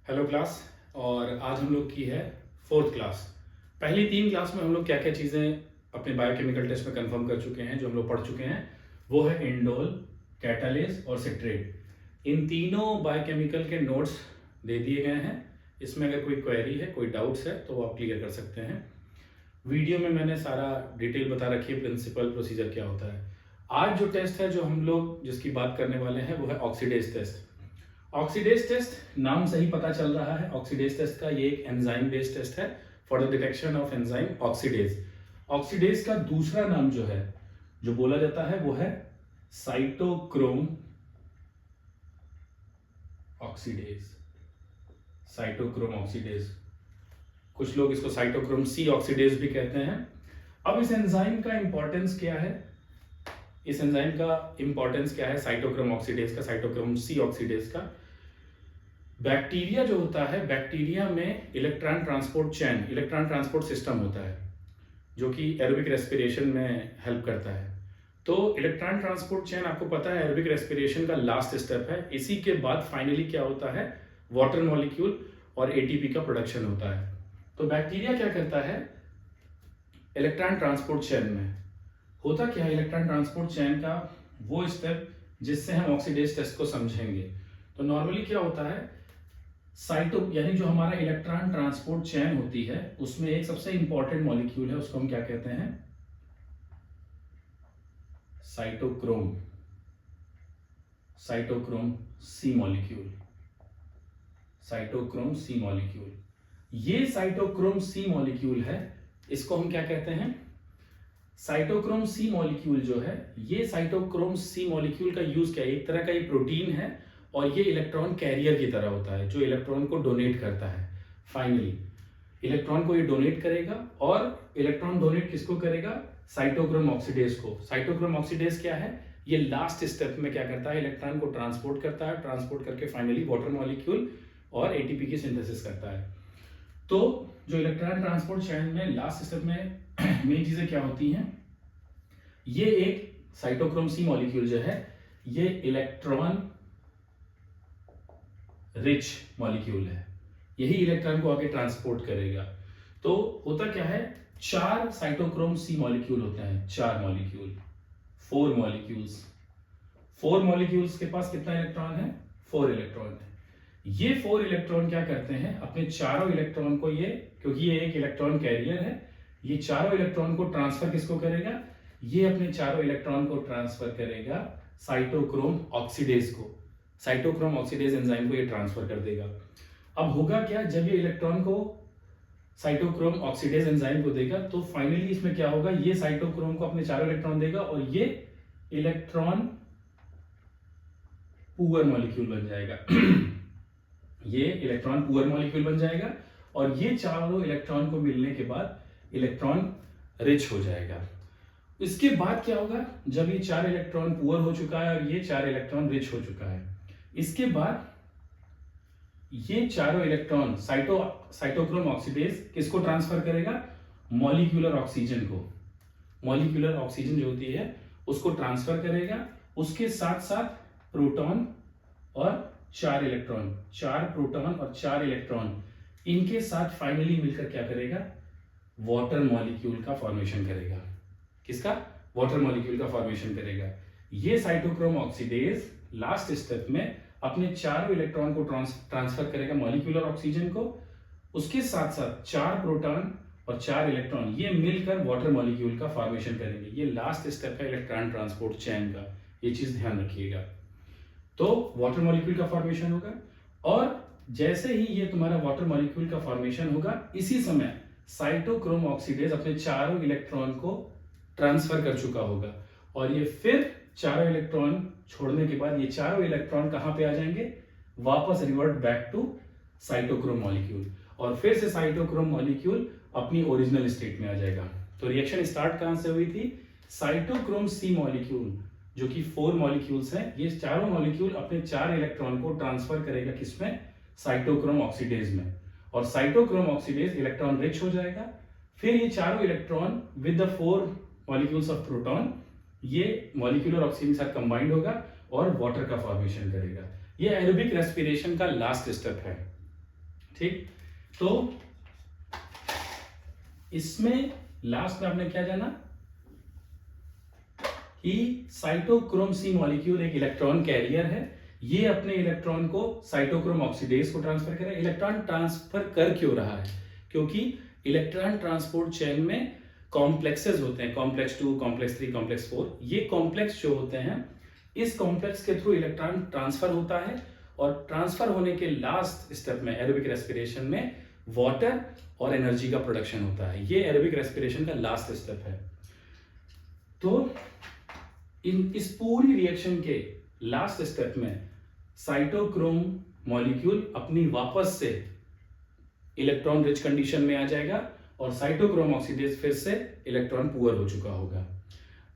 Hello class. और आज हम लोग की है फोर्थ क्लास। पहली 3 क्लास में हम लोग क्या क्या चीज़ें अपने बायोकेमिकल टेस्ट में कंफर्म कर चुके हैं, जो हम लोग पढ़ चुके हैं, वो है इंडोल, कैटालेस और सिट्रेट। इन तीनों बायोकेमिकल के नोट्स दे दिए गए हैं। इसमें अगर कोई क्वेरी है, कोई डाउट्स है, तो वो आप क्लियर कर सकते हैं। वीडियो में मैंने सारा डिटेल बता रखी है, प्रिंसिपल प्रोसीजर क्या होता है। आज जो टेस्ट है, जो हम लोग जिसकी बात करने वाले हैं, वो है ऑक्सीडेज टेस्ट। ऑक्सीडेज टेस्ट नाम से ही पता चल रहा है ऑक्सीडेज टेस्ट का, ये एक एंजाइम बेस्ड टेस्ट है for the detection of enzyme oxidase. Oxidase का दूसरा नाम जो है, जो बोला जाता है, वो है साइटोक्रोम ऑक्सीडेज। साइटोक्रोम ऑक्सीडेज, कुछ लोग इसको साइटोक्रोम सी ऑक्सीडेज भी कहते हैं। अब इस एंजाइम का इंपॉर्टेंस क्या है, इस एंजाइम का इंपॉर्टेंस क्या है साइटोक्रोम ऑक्सीडेज का, साइटोक्रोम सी ऑक्सीडेज का। बैक्टीरिया जो होता है, बैक्टीरिया में electron transport chain, electron transport system होता है, जो कि एरोबिक रेस्पिरेशन में हेल्प करता है। तो इलेक्ट्रॉन ट्रांसपोर्ट चेन आपको पता है एरोबिक रेस्पिरेशन का लास्ट स्टेप है। इसी के बाद फाइनली क्या होता है, वाटर मॉलिक्यूल और एटीपी का प्रोडक्शन होता है। तो बैक्टीरिया क्या करता है, इलेक्ट्रॉन ट्रांसपोर्ट चेन में होता क्या है, इलेक्ट्रॉन ट्रांसपोर्ट चेन का वो स्टेप जिससे हम ऑक्सीडेज टेस्ट को समझेंगे। तो नॉर्मली क्या होता है, साइटो यानी जो हमारा इलेक्ट्रॉन ट्रांसपोर्ट चेन होती है, उसमें एक सबसे इंपॉर्टेंट मॉलिक्यूल है, उसको हम क्या कहते हैं, cytochrome, cytochrome C molecule, cytochrome C molecule. ये साइटोक्रोम सी मॉलिक्यूल है, इसको हम क्या कहते हैं, साइटोक्रोम सी मॉलिक्यूल जो है, ये साइटोक्रोम सी मॉलिक्यूल का यूज क्या है, एक तरह का ये प्रोटीन है और ये इलेक्ट्रॉन कैरियर की तरह होता है, जो इलेक्ट्रॉन को डोनेट करता है। फाइनली इलेक्ट्रॉन को ये डोनेट करेगा, और इलेक्ट्रॉन डोनेट किसको करेगा, साइटोक्रोम ऑक्सीडेज को। साइटोक्रोम ऑक्सीडेज क्या है, ये लास्ट स्टेप में क्या करता है, इलेक्ट्रॉन को ट्रांसपोर्ट करता है, ट्रांसपोर्ट करके फाइनली वाटर मॉलिक्यूल और एटीपी की सिंथेसिस करता है। तो जो इलेक्ट्रॉन ट्रांसपोर्ट चेन में लास्ट स्टेप में मेन चीजें क्या होती हैं, ये एक साइटोक्रोम सी मॉलिक्यूल जो है, ये इलेक्ट्रॉन रिच मॉलिक्यूल है, यही इलेक्ट्रॉन को आगे ट्रांसपोर्ट करेगा। तो होता क्या है, 4 साइटोक्रोम सी मॉलिक्यूल होते हैं, 4 मॉलिक्यूल, 4 मॉलिक्यूल्स। 4 मॉलिक्यूल्स के पास कितना इलेक्ट्रॉन है, 4 इलेक्ट्रॉन है। ये 4 इलेक्ट्रॉन क्या करते हैं, अपने चारों इलेक्ट्रॉन को, ये क्योंकि ये एक इलेक्ट्रॉन कैरियर है, ये चारों इलेक्ट्रॉन को ट्रांसफर किसको करेगा, ये अपने चारों इलेक्ट्रॉन को ट्रांसफर करेगा साइटोक्रोम ऑक्सीडेज को। साइटोक्रोम ऑक्सीडेज एंजाइम को ये ट्रांसफर कर देगा। अब होगा क्या, जब ये इलेक्ट्रॉन को साइटोक्रोम ऑक्सीडेज एंजाइम को देगा, तो फाइनली इसमें क्या होगा, ये साइटोक्रोम को अपने चारों इलेक्ट्रॉन देगा और ये इलेक्ट्रॉन पुअर मॉलिक्यूल बन जाएगा ये इलेक्ट्रॉन पुअर मॉलिक्यूल बन जाएगा, और ये चारों इलेक्ट्रॉन को मिलने के बाद इलेक्ट्रॉन रिच हो जाएगा। इसके बाद क्या होगा, जब ये 4 इलेक्ट्रॉन पुअर हो चुका है और ये 4 इलेक्ट्रॉन रिच हो चुका है, इसके बाद ये चारों इलेक्ट्रॉन साइटोक्रोम ऑक्सीडेज किसको ट्रांसफर करेगा, मॉलिक्यूलर ऑक्सीजन को। मॉलिक्यूलर ऑक्सीजन जो होती है उसको ट्रांसफर करेगा, उसके साथ साथ प्रोटॉन और 4 इलेक्ट्रॉन, 4 प्रोटॉन और 4 इलेक्ट्रॉन, इनके साथ फाइनली मिलकर क्या करेगा, वाटर मॉलिक्यूल का फॉर्मेशन करेगा। किसका, वाटर मॉलिक्यूल का फॉर्मेशन करेगा। ये साइटोक्रोम ऑक्सीडेज लास्ट स्टेप में अपने चारों इलेक्ट्रॉन को ट्रांसफर करेगा मॉलिक्यूलर ऑक्सीजन को, उसके साथ साथ 4 प्रोटॉन और 4 इलेक्ट्रॉन, ये मिलकर वाटर मॉलिक्यूल का फॉर्मेशन करेंगे। ये लास्ट स्टेप है इलेक्ट्रॉन ट्रांसपोर्ट चेन का, ये चीज ध्यान रखिएगा। तो वाटर मॉलिक्यूल का फॉर्मेशन होगा, और जैसे ही ये तुम्हारा वाटर मॉलिक्यूल का फॉर्मेशन होगा, इसी समय साइटोक्रोम ऑक्सीडेज अपने चारों इलेक्ट्रॉन को ट्रांसफर कर चुका होगा, और ये फिर चारों इलेक्ट्रॉन छोड़ने के बाद ये चारों इलेक्ट्रॉन कहां पे आ जाएंगे, वापस revert back to cytochrome molecule, और फिर से साइटोक्रोम मॉलिक्यूल अपनी ओरिजिनल स्टेट में आ जाएगा। तो रिएक्शन स्टार्ट कहां से हुई थी, साइटोक्रोम सी मॉलिक्यूल जो कि 4 मॉलिक्यूल्स हैं, ये चारों मॉलिक्यूल अपने 4 इलेक्ट्रॉन को ट्रांसफर करेगा किसमें, साइटोक्रोम ऑक्सीडेज में, और साइटोक्रोम ऑक्सीडेज इलेक्ट्रॉन रिच हो जाएगा। फिर ये चारों electron with the 4 molecules of proton, ये मॉलिक्यूलर ऑक्सीजन के साथ कंबाइंड होगा और वाटर का फॉर्मेशन करेगा। ये एरोबिक रेस्पिरेशन का लास्ट स्टेप है। ठीक, तो इसमें लास्ट में आपने क्या जाना कि साइटोक्रोम सी मॉलिक्यूल एक इलेक्ट्रॉन कैरियर है, ये अपने इलेक्ट्रॉन को साइटोक्रोम ऑक्सीडेज को ट्रांसफर कर रहा है। इलेक्ट्रॉन ट्रांसफर कर क्यों रहा है? क्योंकि इलेक्ट्रॉन ट्रांसपोर्ट चेन में कॉम्प्लेक्सेस होते हैं, कॉम्प्लेक्स 2, कॉम्प्लेक्स 3, कॉम्प्लेक्स 4। ये कॉम्प्लेक्स जो होते हैं, इस कॉम्प्लेक्स के थ्रू इलेक्ट्रॉन ट्रांसफर होता है और ट्रांसफर होने के लास्ट स्टेप में एरोबिक रेस्पिरेशन में वाटर और एनर्जी का प्रोडक्शन होता है। ये एरोबिक रेस्पिरेशन का लास्ट स्टेप है। तो इस पूरी रिएक्शन के लास्ट स्टेप में साइटोक्रोम मॉलिक्यूल अपनी वापस से इलेक्ट्रॉन रिच कंडीशन में आ जाएगा और साइटोक्रोम ऑक्सीडेज फिर से इलेक्ट्रॉन पुअर हो चुका होगा।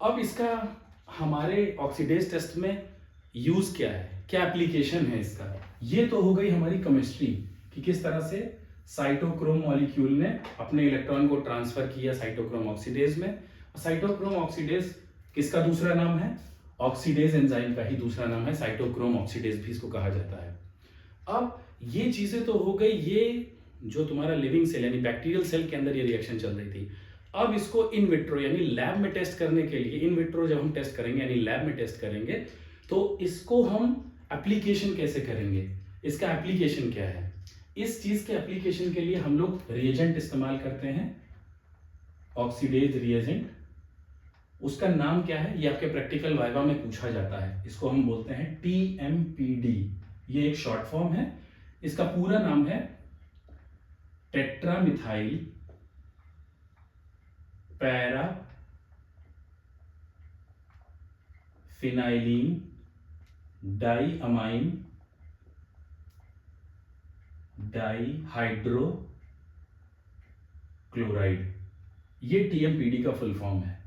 अब इसका हमारे ऑक्सीडेज टेस्ट में यूज क्या है, क्या एप्लीकेशन है इसका? ये तो हो गई हमारी केमिस्ट्री कि किस तरह से साइटोक्रोम मॉलिक्यूल ने अपने इलेक्ट्रॉन को ट्रांसफर किया साइटोक्रोम ऑक्सीडेज में। साइटोक्रोम ऑक्सीडेज किसका दूसरा नाम है? ऑक्सीडेज एंजाइम का ही दूसरा नाम है, साइटोक्रोम ऑक्सीडेज भी इसको कहा जाता है। अब ये चीजें तो हो गई, ये जो तुम्हारा लिविंग सेल यानी बैक्टीरियल सेल के अंदर ये रिएक्शन चल रही थी। अब इसको इन विट्रो यानी लैब में टेस्ट करने के लिए, इन विट्रो जब हम टेस्ट करेंगे यानी लैब में टेस्ट करेंगे, तो इसको हम एप्लीकेशन कैसे करेंगे, इसका एप्लीकेशन क्या है? इस चीज के एप्लीकेशन के लिए हम लोग रिएजेंट इस्तेमाल करते हैं, ऑक्सीडेज रिएजेंट। उसका नाम क्या है? ये आपके प्रैक्टिकल वाइवा में पूछा जाता है। इसको हम बोलते हैं TMPD। ये एक शॉर्ट फॉर्म है। इसका पूरा नाम है टेट्रामिथाइल पैरा फिनाइलिन डाइअमाइन डाइहाइड्रो क्लोराइड। ये TMPD का फुल फॉर्म है।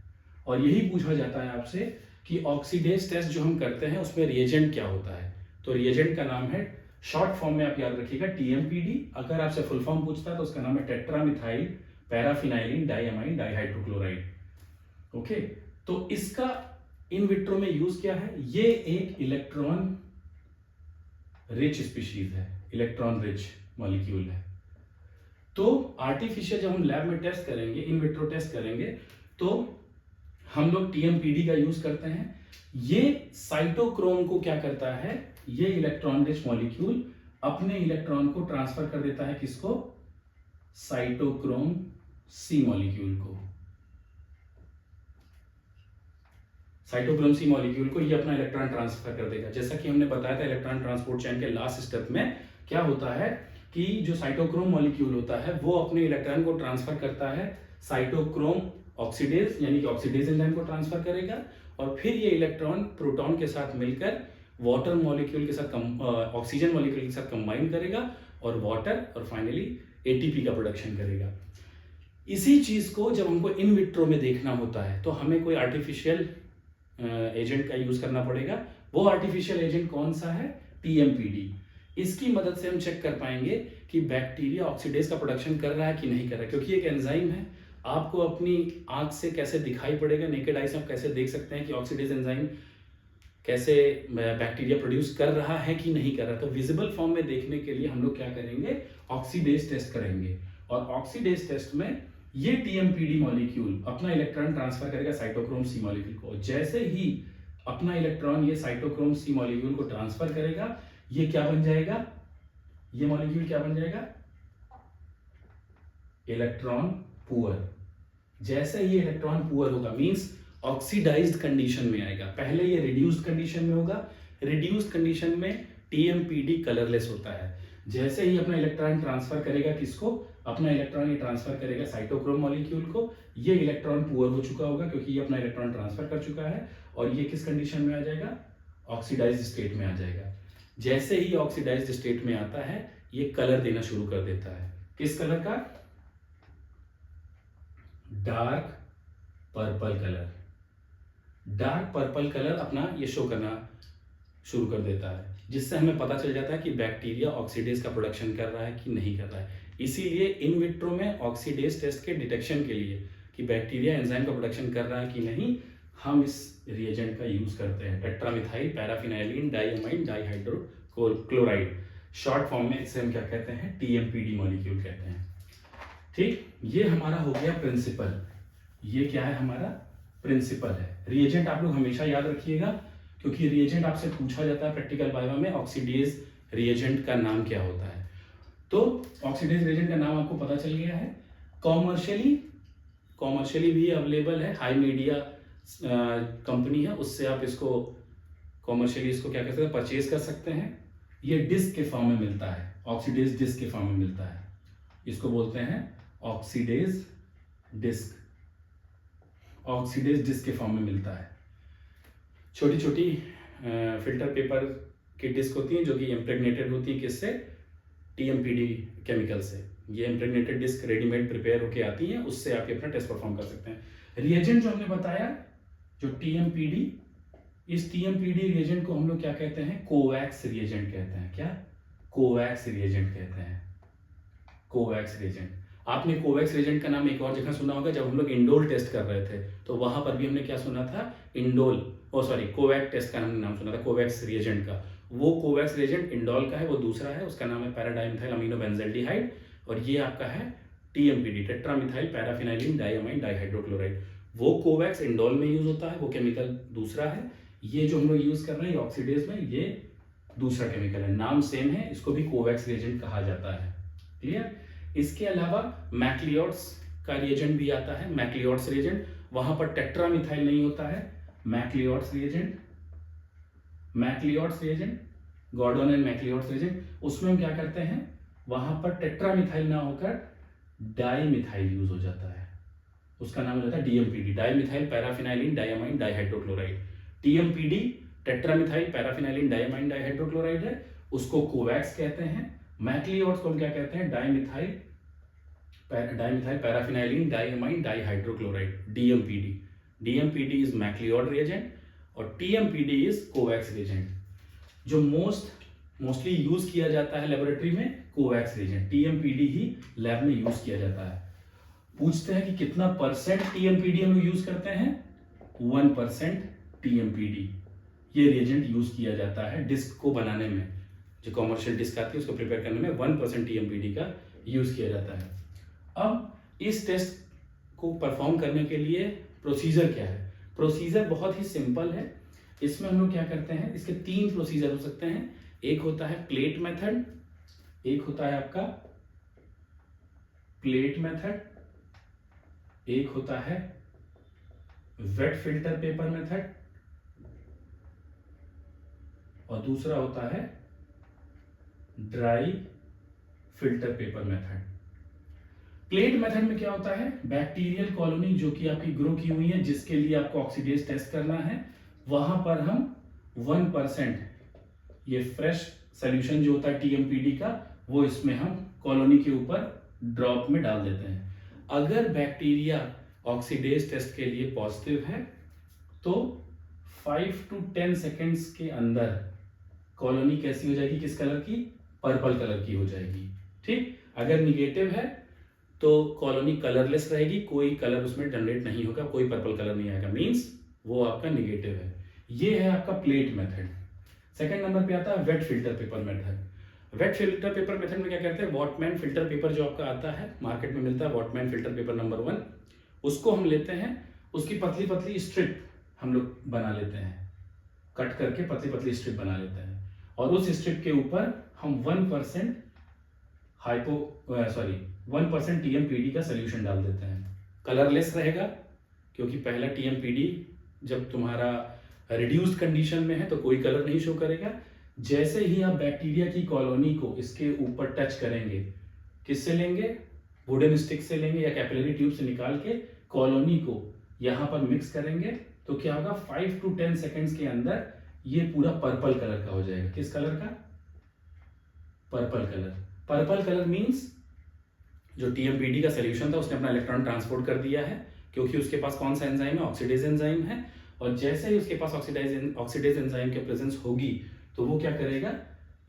और यही पूछा जाता है आपसे कि ऑक्सीडेज टेस्ट जो हम करते हैं उसमें रिएजेंट क्या होता है। तो रिएजेंट का नाम है, शॉर्ट फॉर्म में आप याद रखिएगा TMPD। अगर आपसे फुल फॉर्म पूछता है तो उसका नाम है टेट्रामिथाइल पैराफिनाइलिन डाइअमाइन डाइहाइड्रोक्लोराइड। ओके, तो इसका इन विट्रो में यूज क्या है? ये एक इलेक्ट्रॉन रिच स्पीशीज है, इलेक्ट्रॉन रिच मॉलिक्यूल है। तो आर्टिफिशियल जब हम लैब में टेस्ट करेंगे, इन विट्रो टेस्ट करेंगे, तो हम लोग TMPD का यूज करते हैं। ये साइटोक्रोम को क्या करता है? ये इलेक्ट्रॉन रिच मॉलिक्यूल अपने इलेक्ट्रॉन को ट्रांसफर कर देता है, किसको? साइटोक्रोम सी मॉलिक्यूल को। साइटोक्रोम सी मॉलिक्यूल को ये अपना इलेक्ट्रॉन ट्रांसफर कर देगा। जैसा कि हमने बताया था इलेक्ट्रॉन ट्रांसपोर्ट चेन के लास्ट स्टेप में क्या होता है कि जो साइटोक्रोम मॉलिक्यूल होता है वो अपने इलेक्ट्रॉन को ट्रांसफर करता है साइटोक्रोम ऑक्सीडेज यानी कि ऑक्सीडेज एंजाइम को ट्रांसफर करेगा और फिर ये इलेक्ट्रॉन प्रोटॉन के साथ मिलकर वाटर मॉलिक्यूल के साथ ऑक्सीजन मॉलिक्यूल के साथ कंबाइन करेगा और वाटर और फाइनली ATP का प्रोडक्शन करेगा। इसी चीज को जब हमको इन विट्रो में देखना होता है तो हमें कोई आर्टिफिशियल एजेंट का यूज करना पड़ेगा। वो आर्टिफिशियल एजेंट कौन सा है? TMPD। इसकी मदद से हम चेक कर पाएंगे कि बैक्टीरिया ऑक्सीडेज का प्रोडक्शन कर रहा है कि नहीं कर रहा है, क्योंकि एक एंजाइम है। आपको अपनी आंख से कैसे दिखाई पड़ेगा, नेकेड आई से आप कैसे देख सकते हैं कि ऑक्सीडेज एंजाइम कैसे बैक्टीरिया प्रोड्यूस कर रहा है कि नहीं कर रहा। तो विजिबल फॉर्म में देखने के लिए हम लोग क्या करेंगे? ऑक्सीडेज टेस्ट करेंगे। और ऑक्सीडेज टेस्ट में ये TMPD मॉलिक्यूल अपना इलेक्ट्रॉन ट्रांसफर करेगा साइटोक्रोम सी मॉलिक्यूल को। जैसे ही अपना इलेक्ट्रॉन ये साइटोक्रोम सी मॉलिक्यूल को ट्रांसफर करेगा, ये क्या बन जाएगा? ये मॉलिक्यूल क्या बन जाएगा? Electron poor. जैसे ही इलेक्ट्रॉन पुअर होगा मींस ऑक्सीडाइज्ड कंडीशन में आएगा। पहले ये रिड्यूस्ड कंडीशन में होगा। रिड्यूस्ड कंडीशन में TMPD कलरलेस होता है। जैसे ही अपना इलेक्ट्रॉन ट्रांसफर करेगा, किसको? अपना इलेक्ट्रॉन ये ट्रांसफर करेगा साइटोक्रोम मॉलिक्यूल को। ये इलेक्ट्रॉन पुअर हो चुका होगा क्योंकि ये अपना इलेक्ट्रॉन ट्रांसफर कर चुका है और ये किस कंडीशन में आ जाएगा? ऑक्सीडाइज्ड स्टेट में आ जाएगा। जैसे ही ऑक्सीडाइज्ड स्टेट में आता है ये कलर देना शुरू कर देता है। किस कलर का? Dark purple colour. Dark purple colour अपना ये शो करना शुरू कर देता है, जिससे हमें पता चल जाता है कि बैक्टीरिया ऑक्सीडेज का प्रोडक्शन कर रहा है कि नहीं कर रहा है। इसीलिए इन विट्रो में ऑक्सीडेज टेस्ट के डिटेक्शन के लिए कि बैक्टीरिया एंजाइम का प्रोडक्शन कर रहा है कि नहीं, हम इस रिएजेंट का यूज करते हैं, tetramethyl paraphenylene diamine dihydrochloride. Short form में इसे हम क्या कहते हैं, टीएमपीडी मॉलिक्यूल कहते हैं। ठीक, ये हमारा हो गया प्रिंसिपल। ये क्या है, हमारा प्रिंसिपल है। रिएजेंट आप लोग हमेशा याद रखिएगा, क्योंकि रिएजेंट आपसे पूछा जाता है प्रैक्टिकल बायो में, ऑक्सीडेज रिएजेंट का नाम क्या होता है। तो ऑक्सीडेज रिएजेंट का नाम आपको पता चल गया है। कॉमर्शियली भी अवेलेबल है, हाई मीडिया कंपनी है, उससे आप इसको कॉमर्शियली इसको क्या कहते हैं, परचेज कर सकते हैं। ये डिस्क के फॉर्म में मिलता है, ऑक्सीडेज डिस्क के फॉर्म में मिलता है, इसको बोलते हैं ऑक्सीडेज डिस्क। ऑक्सीडेज डिस्क के फॉर्म में मिलता है। छोटी छोटी फिल्टर पेपर की डिस्क होती हैं जो कि इम्प्रेग्नेटेड होती है, किससे, टीएमपीडी केमिकल से। ये इम्प्रेग्नेटेड डिस्क रेडीमेड प्रिपेयर होके आती हैं, उससे आप अपना टेस्ट परफॉर्म कर सकते हैं। रिएजेंट जो हमने बताया, जो टीएमपीडी, इस टीएमपीडी रिएजेंट को हम लोग क्या कहते हैं, कोवैक्स रिएजेंट कहते हैं। क्या, कोवैक्स रिएजेंट कहते हैं, कोवैक्स रिएजेंट। आपने कोवैक्स रिएजेंट का नाम एक और जगह सुना होगा, जब हम लोग इंडोल टेस्ट कर रहे थे तो वहां पर भी हमने क्या सुना था, कोवैक्स टेस्ट का हमने नाम सुना था, कोवैक्स रिएजेंट का। वो कोवैक्स रिएजेंट इंडोल का है, वो दूसरा है, उसका नाम है पैराडाइमिथाइल अमीनो बेंजल्डिहाइड, और ये आपका है टीएमपीडी, टेट्रामिथाइल पैराफिनाइलिन डाइअमाइन डाइहाइड्रोक्लोराइड। वो कोवैक्स इंडोल में यूज होता है, वो केमिकल दूसरा है। ये जो हम लोग यूज कर रहे हैं ऑक्सीडेज में, ये दूसरा केमिकल है, नाम सेम है, इसको भी कोवैक्स रिएजेंट कहा जाता है। क्लियर। इसके अलावा मैक्लियोड्स का रिएजेंट भी आता है, मैक्लियोड्स रिएजेंट, वहां पर टेट्रामिथाइल नहीं होता है, मैक्लियोड्स रिएजेंट, गॉर्डन एंड मैक्लियोड्स रिएजेंट, उसमें हम क्या करते हैं, वहां पर टेट्रामिथाइल ना होकर डाइमिथाइल यूज हो जाता है, उसका नाम हो जाता है DMPD, dimethyl paraphenylene diamine dihydrochloride. TMPD tetramethyl paraphenylene diamine dihydrochloride है, उसको कोवैक्स कहते हैं। मैक्लियोड्स को हम क्या कहते हैं, dimethyl paraphenylene diamine dihydrochloride, DMPD. DMPD is McLeod reagent और टीएमपीडी इज कोवैक्स रिएजेंट। जो मोस्टली यूज किया जाता है लेबोरेटरी में, कोवैक्स रिएजेंट, टीएमपीडी ही लैब में यूज किया जाता है। पूछते हैं कि कितना परसेंट टीएमपीडी हम लोग यूज करते हैं, 1% टीएमपीडी ये रिएजेंट यूज किया जाता है डिस्क को बनाने में। जो कॉमर्शियल डिस्क आती है उसको प्रिपेयर करने में 1% टीएमपीडी का यूज किया जाता है। अब इस टेस्ट को परफॉर्म करने के लिए प्रोसीजर क्या है, प्रोसीजर बहुत ही सिंपल है। इसमें हम लोग क्या करते हैं, इसके 3 प्रोसीजर हो सकते हैं। एक होता है प्लेट मेथड, एक होता है आपका प्लेट मेथड, एक होता है वेट फिल्टर पेपर मेथड, और दूसरा होता है dry filter paper method. Plate method में क्या होता है, बैक्टीरियल कॉलोनी जो कि आपकी ग्रो की हुई है, जिसके लिए आपको ऑक्सीडेज टेस्ट करना है, वहां पर हम 1% ये फ्रेश सॉल्यूशन जो होता है टीएमपीडी का, वो इसमें हम कॉलोनी के ऊपर ड्रॉप में डाल देते हैं। अगर बैक्टीरिया ऑक्सीडेज टेस्ट के लिए पॉजिटिव है तो 5 to 10 सेकेंड्स के अंदर कॉलोनी कैसी हो जाएगी, किस कलर की, पर्पल कलर की हो जाएगी। ठीक, अगर निगेटिव है तो कॉलोनी कलरलेस रहेगी, कोई कलर उसमें जनरेट नहीं होगा, कोई पर्पल कलर नहीं आएगा, मींस वो आपका निगेटिव है। ये है आपका प्लेट मेथड। सेकंड नंबर पे आता है wet filter paper method. Wet filter paper method में क्या करते हैं, वॉटमैन फिल्टर पेपर जो आपका आता है मार्केट में मिलता है, वॉटमैन फिल्टर पेपर नंबर 1, उसको हम लेते हैं, उसकी पतली पतली स्ट्रिप हम लोग बना लेते हैं, कट करके पतली पतली स्ट्रिप बना लेते हैं, और उस स्ट्रिप के ऊपर हम 1% 1% टीएमपीडी का सोल्यूशन डाल देते हैं। कलरलेस रहेगा क्योंकि पहला टीएमपीडी जब तुम्हारा रिड्यूस्ड कंडीशन में है तो कोई कलर नहीं शो करेगा। जैसे ही आप बैक्टीरिया की कॉलोनी को इसके ऊपर टच करेंगे, किससे लेंगे, वुडन स्टिक से लेंगे या कैपिलरी ट्यूब से निकाल के कॉलोनी को यहाँ पर मिक्स करेंगे, तो क्या होगा, 5 to 10 सेकेंड्स के अंदर ये पूरा पर्पल कलर का हो जाएगा। किस कलर का, purple colour. Purple colour means जो टीएमपीडी का सोल्यूशन था उसने अपना इलेक्ट्रॉन ट्रांसपोर्ट कर दिया है, क्योंकि उसके पास कौन सा एंजाइम है, ऑक्सीडेज एंजाइम है, और जैसे ही उसके पास ऑक्सीडेज एंजाइम के प्रेजेंस होगी तो वो क्या करेगा,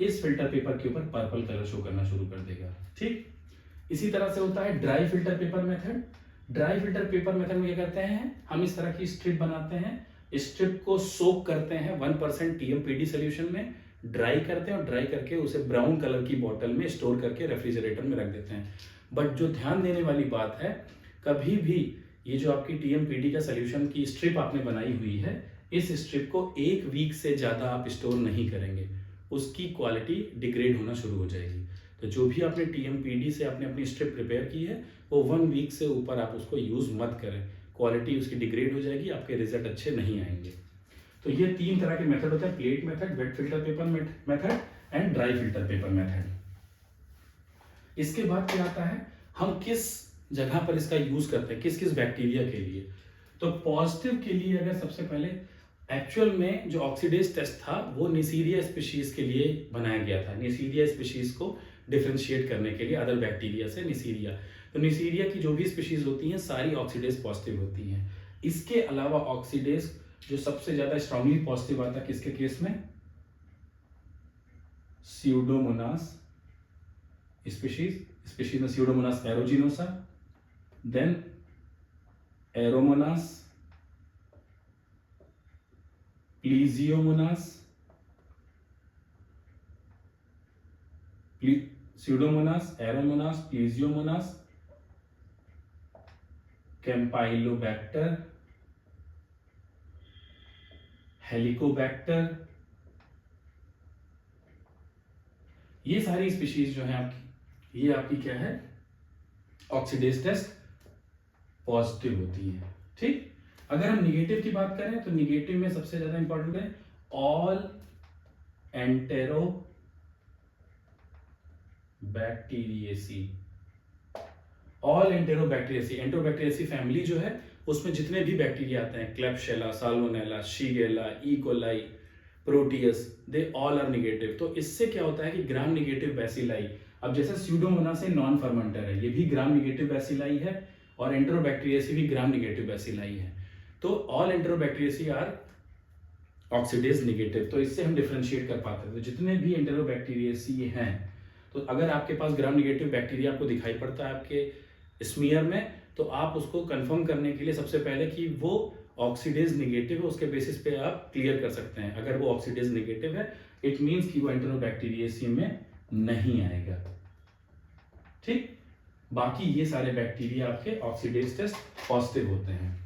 इस फिल्टर पेपर के ऊपर पर्पल कलर शो करना शुरू कर देगा। ठीक, इसी तरह से होता है dry filter paper method. Dry filter paper method में क्या करते हैं, हम इस तरह की स्ट्रिप बनाते हैं, स्ट्रिप को सोक करते हैं 1% टीएमपीडी सोल्यूशन में, ड्राई करते हैं और ड्राई करके उसे ब्राउन कलर की बॉटल में स्टोर करके रेफ्रिजरेटर में रख देते हैं। बट जो ध्यान देने वाली बात है, कभी भी ये जो आपकी टीएमपीडी का सोल्यूशन की स्ट्रिप आपने बनाई हुई है, इस स्ट्रिप को 1 वीक से ज़्यादा आप स्टोर नहीं करेंगे, उसकी क्वालिटी डिग्रेड होना शुरू हो जाएगी। तो जो भी आपने टीएमपीडी से आपने अपनी स्ट्रिप प्रिपेयर की है, वो 1 वीक से ऊपर आप उसको यूज़ मत करें, क्वालिटी उसकी डिग्रेड हो जाएगी, आपके रिजल्ट अच्छे नहीं आएंगे। तो ये 3 तरह के मेथड होते हैं, plate method, wet filter paper method and dry filter paper method. इसके बाद क्या आता है, हम किस जगह पर इसका यूज करते हैं, किस किस बैक्टीरिया के लिए। तो पॉजिटिव के लिए अगर सबसे पहले एक्चुअल में जो ऑक्सीडेज टेस्ट था वो नीसीरिया स्पीशीज के लिए बनाया गया था, नीसीरिया स्पीशीज को डिफरेंशिएट करने के लिए अदर बैक्टीरिया से। नीसीरिया, तो नीसीरिया की जो भी स्पीशीज होती हैं सारी ऑक्सीडेज पॉजिटिव होती हैं। इसके अलावा ऑक्सीडेज जो सबसे ज्यादा स्ट्रांगली पॉजिटिव आता है किसके केस में, स्यूडोमोनास स्पीशीज में Pseudomonas aeruginosa, then Aeromonas, Plesiomonas, Pseudomonas, Aeromonas, Plesiomonas, Campylobacter, Helicobacter, ये सारी स्पीशीज जो है आपकी, ये आपकी क्या है, ऑक्सीडेज टेस्ट पॉजिटिव होती है। ठीक, अगर हम निगेटिव की बात करें तो निगेटिव में सबसे ज्यादा इंपॉर्टेंट है all Enterobacteriaceae. All Enterobacteriaceae, Enterobacteriaceae family जो है उसमें जितने भी बैक्टीरिया आते हैं, Klebsiella, Salmonella, Shigella, E coli, Proteus, they all are negative. तो इससे क्या होता है कि ग्राम निगेटिव बैसिलाई, अब जैसे स्यूडोमोनास से नॉन फर्मेंटर है, ये भी ग्राम निगेटिव बैसिलाई है, और एंटेरोबैक्टीरियेसी भी ग्राम निगेटिव बैसिलाई है। तो ऑल एंटेरोबैक्टीरियेसी आर ऑक्सीडेज निगेटिव। तो इससे हम डिफरेंशिएट कर पाते हैं। तो जितने भी एंटेरोबैक्टीरियेसी हैं, तो अगर आपके पास ग्राम निगेटिव बैक्टीरिया आपको दिखाई पड़ता है आपके स्मीयर में, तो आप उसको कंफर्म करने के लिए सबसे पहले कि वो ऑक्सीडेज निगेटिव है, उसके बेसिस पे आप क्लियर कर सकते हैं। अगर वो ऑक्सीडेज निगेटिव है, इट मींस कि वो एंटेरोबैक्टीरियेसी में नहीं आएगा। ठीक, बाकी ये सारे बैक्टीरिया आपके ऑक्सीडेज टेस्ट पॉजिटिव होते हैं।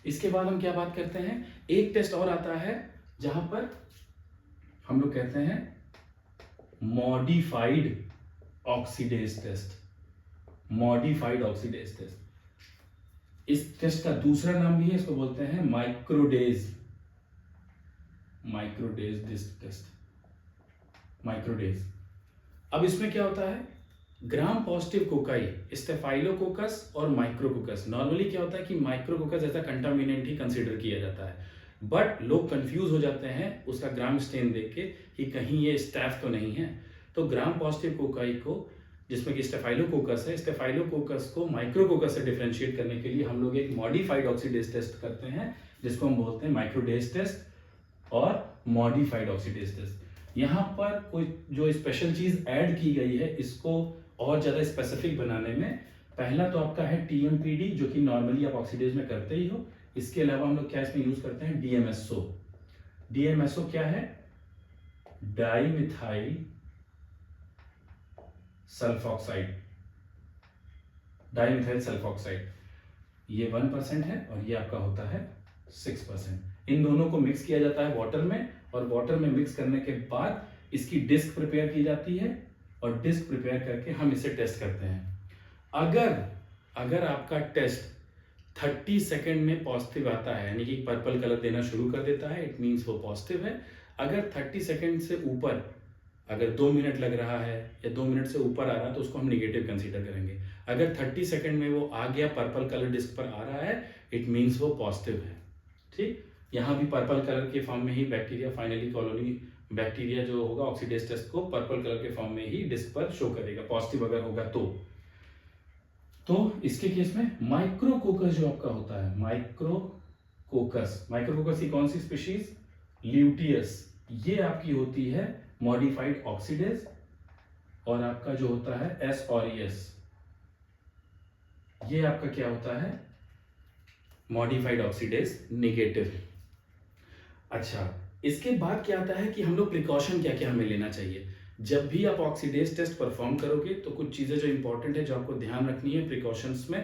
इसके बाद हम क्या बात करते हैं, एक टेस्ट और आता है जहां पर हम लोग कहते हैं modified oxidase test. Modified oxidase test, इस टेस्ट का दूसरा नाम भी है, इसको बोलते हैं माइक्रोडेज टेस्ट, माइक्रोडेज। अब इसमें क्या होता है, ग्राम पॉजिटिव कोकाई, स्टेफाइलोकोकस और माइक्रोकोकस। नॉर्मली क्या होता है कि माइक्रोकोकस ऐसा कंटामिनेंट ही कंसीडर किया जाता है, बट लोग कंफ्यूज हो जाते हैं उसका ग्राम स्टेन देख के कि कहीं ये स्टैफ तो नहीं है। तो ग्राम पॉजिटिव कोकाई को, जिसमें कि स्टेफाइलोकोकस है, स्टेफाइलोकोकस को माइक्रोकोकस से डिफरेंशिएट करने के लिए हम लोग एक मॉडिफाइड ऑक्सीडेज टेस्ट करते हैं, जिसको हम बोलते हैं माइक्रोडेज टेस्ट और मॉडिफाइड ऑक्सीडेज टेस्ट। यहाँ पर कोई जो स्पेशल चीज ऐड की गई है इसको और ज्यादा स्पेसिफिक बनाने में, पहला तो आपका है टीएमपीडी, जो कि नॉर्मली आप ऑक्सीडेज में करते ही हो। इसके अलावा हम लोग क्या इसमें यूज करते हैं, डीएमएसओ। डीएमएसओ क्या है, डाइमिथाइल सल्फॉक्साइड, डाइमिथाइल सल्फॉक्साइड। ये 1% है और ये आपका होता है 6%। इन दोनों को मिक्स किया जाता है वाटर में, और वाटर में मिक्स करने के बाद इसकी डिस्क प्रिपेयर की जाती है, और डिस्क प्रिपेयर करके हम इसे टेस्ट करते हैं। अगर आपका टेस्ट 30 सेकेंड में पॉजिटिव आता है, यानी कि पर्पल कलर देना शुरू कर देता है, इट मींस वो पॉजिटिव है। अगर 30 सेकेंड से ऊपर, अगर 2 मिनट लग रहा है या 2 मिनट से ऊपर आ रहा है, तो उसको हम निगेटिव कंसीडर करेंगे। अगर 30 सेकेंड में वो आ गया, पर्पल कलर डिस्क पर आ रहा है, इट मींस वो पॉजिटिव है। ठीक, यहाँ भी पर्पल कलर के फॉर्म में ही बैक्टीरिया, फाइनली कॉलोनी बैक्टीरिया जो होगा ऑक्सीडेज टेस्ट को पर्पल कलर के फॉर्म में ही डिस्क पर शो करेगा, पॉजिटिव अगर होगा तो इसके केस में माइक्रोकोकस जो आपका होता है, माइक्रोकोकस की कौन सी स्पीशीज, ल्यूटियस, ये आपकी होती है मॉडिफाइड ऑक्सीडेज। और आपका जो होता है एस ऑरियस, ये आपका क्या होता है, मॉडिफाइड ऑक्सीडेज नेगेटिव। अच्छा, इसके बाद क्या आता है कि हम लोग प्रिकॉशन क्या क्या हमें लेना चाहिए। जब भी आप ऑक्सीडेज टेस्ट परफॉर्म करोगे तो कुछ चीज़ें जो इंपॉर्टेंट है जो आपको ध्यान रखनी है प्रिकॉशंस में।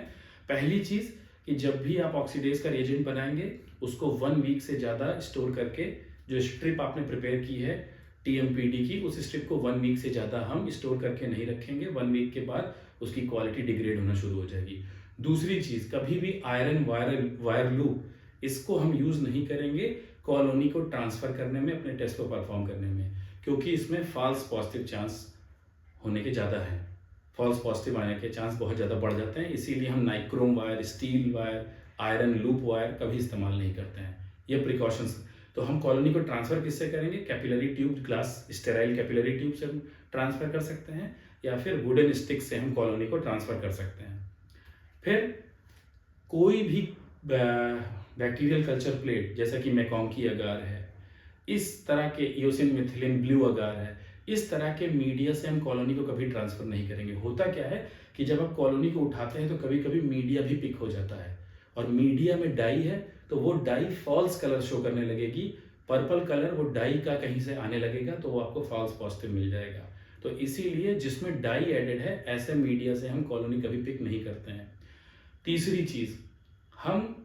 पहली चीज़ कि जब भी आप ऑक्सीडेज का रिएजेंट बनाएंगे उसको 1 वीक से ज़्यादा स्टोर करके, जो स्ट्रिप आपने प्रिपेयर की है टीएमपीडी की, उस स्ट्रिप को 1 वीक से ज़्यादा हम स्टोर करके नहीं रखेंगे। 1 वीक के बाद उसकी क्वालिटी डिग्रेड होना शुरू हो जाएगी। दूसरी चीज़, कभी भी आयरन वायर लूप इसको हम यूज़ नहीं करेंगे कॉलोनी को ट्रांसफ़र करने में, अपने टेस्ट को परफॉर्म करने में, क्योंकि इसमें फॉल्स पॉजिटिव चांस होने के ज़्यादा हैं। फॉल्स पॉजिटिव आने के चांस बहुत ज़्यादा बढ़ जाते हैं, इसीलिए हम nichrome wire, steel wire, iron loop wire कभी इस्तेमाल नहीं करते हैं। ये प्रिकॉशंस। तो हम कॉलोनी को ट्रांसफ़र किससे करेंगे? Capillary tube, glass sterile capillary tube से हम ट्रांसफ़र कर सकते हैं, या फिर वुडन स्टिक से हम कॉलोनी को ट्रांसफ़र कर सकते हैं। फिर कोई भी बैक्टीरियल कल्चर प्लेट जैसा कि मैकॉन्की अगार है, इस तरह के ईओसिन मिथिलिन ब्लू अगार है, इस तरह के मीडिया से हम कॉलोनी को कभी ट्रांसफ़र नहीं करेंगे। होता क्या है कि जब आप कॉलोनी को उठाते हैं तो कभी कभी मीडिया भी पिक हो जाता है, और मीडिया में डाई है तो वो डाई फॉल्स कलर शो करने लगेगी, पर्पल कलर वो डाई का कहीं से आने लगेगा, तो वो आपको फॉल्स पॉजिटिव मिल जाएगा। तो इसीलिए जिसमें डाई एडेड है ऐसे मीडिया से हम कॉलोनी कभी पिक नहीं करते हैं। तीसरी चीज़, हम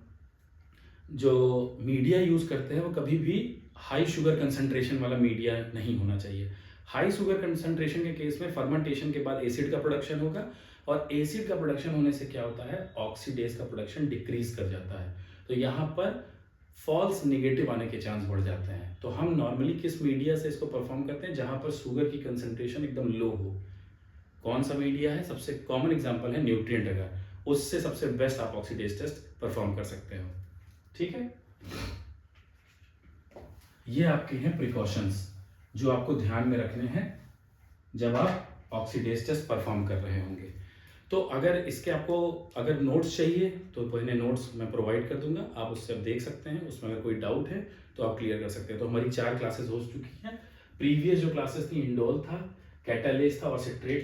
जो मीडिया यूज़ करते हैं वो कभी भी हाई शुगर कंसंट्रेशन वाला मीडिया नहीं होना चाहिए। हाई शुगर कंसंट्रेशन के केस में फर्मेंटेशन के बाद एसिड का प्रोडक्शन होगा, और एसिड का प्रोडक्शन होने से क्या होता है, ऑक्सीडेज का प्रोडक्शन डिक्रीज कर जाता है। तो यहाँ पर फॉल्स नेगेटिव आने के चांस बढ़ जाते हैं। तो हम नॉर्मली किस मीडिया से इसको परफॉर्म करते हैं? जहाँ पर शुगर की कंसंट्रेशन एकदम लो हो। कौन सा मीडिया है? सबसे कॉमन एग्जांपल है न्यूट्रिएंट अगर, उससे सबसे बेस्ट आप ऑक्सीडेज टेस्ट परफॉर्म कर सकते हो। ठीक है, ये आपके हैं प्रिकॉशंस जो आपको ध्यान में रखने हैं जब आप ऑक्सीडेज टेस्ट परफॉर्म कर रहे होंगे। तो अगर इसके आपको अगर नोट्स चाहिए तो पहले नोट्स मैं प्रोवाइड कर दूंगा, आप उससे आप देख सकते हैं। उसमें अगर कोई डाउट है तो आप क्लियर कर सकते हैं। तो हमारी 4 क्लासेस हो चुकी हैं। प्रीवियस जो क्लासेस थी, इंडोल था, कैटालेज था और सिट्रेट